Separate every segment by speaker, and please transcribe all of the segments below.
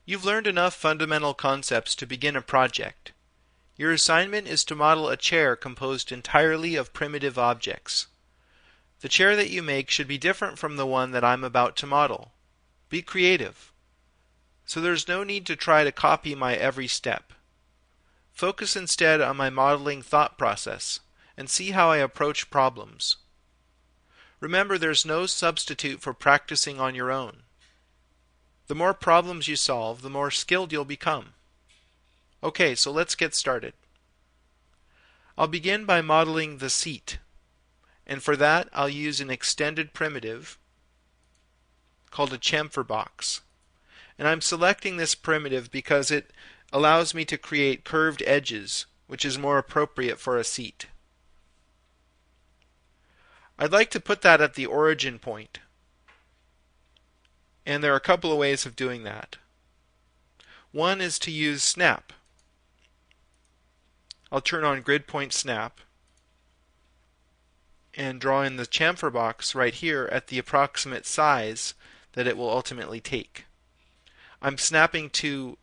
Speaker 1: You've learned enough fundamental concepts to begin a project. Your assignment is to model a chair composed entirely of primitive objects. The chair that you make should be different from the one that I'm about to model. Be creative. So there's no need to try to copy my every step. Focus instead on my modeling thought process and see how I approach problems. Remember, there's no substitute for practicing on your own. The more problems you solve, the more skilled you'll become. Okay, so let's get started. I'll begin by modeling the seat, and for that I'll use an extended primitive called a chamfer box. And I'm selecting this primitive because it allows me to create curved edges, which is more appropriate for a seat. I'd like to put that at the origin point, and there are a couple of ways of doing that. One is to use snap. I'll turn on grid point snap and draw in the chamfer box right here at the approximate size that it will ultimately take. I'm snapping to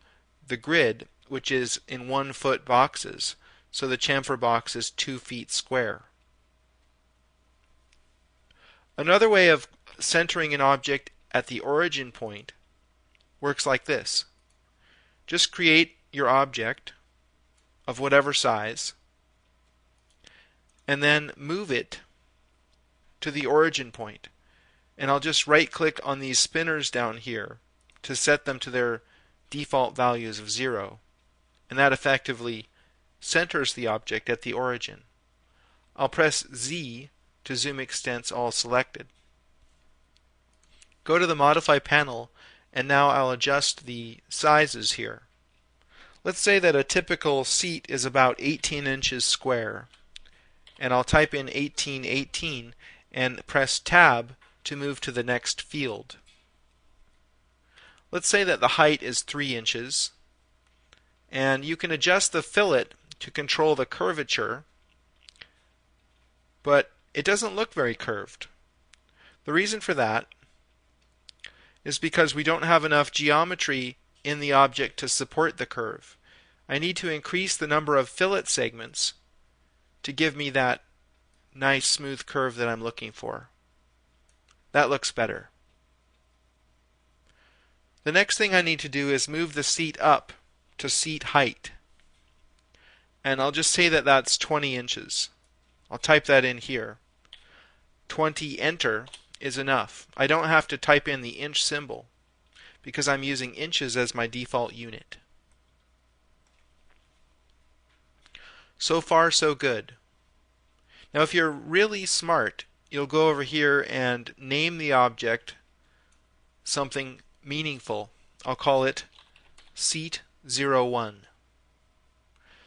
Speaker 1: the grid, which is in 1 foot boxes, so the chamfer box is 2 feet square. Another way of centering an object at the origin point works like this. Just create your object of whatever size and then move it to the origin point. And I'll just right click on these spinners down here to set them to their default values of 0. And that effectively centers the object at the origin. I'll press Z to zoom extents all selected. Go to the Modify panel, and now I'll adjust the sizes here. Let's say that a typical seat is about 18 inches square, and I'll type in 1818 and press Tab to move to the next field. Let's say that the height is 3 inches, and you can adjust the fillet to control the curvature, but it doesn't look very curved. The reason for that is because we don't have enough geometry in the object to support the curve. I need to increase the number of fillet segments to give me that nice smooth curve that I'm looking for. That looks better. The next thing I need to do is move the seat up to seat height. And I'll just say that that's 20 inches. I'll type that in here. 20 enter is enough. I don't have to type in the inch symbol because I'm using inches as my default unit. So far, so good. Now, if you're really smart, you'll go over here and name the object something meaningful. I'll call it Seat 01.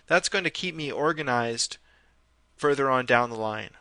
Speaker 1: That's going to keep me organized further on down the line.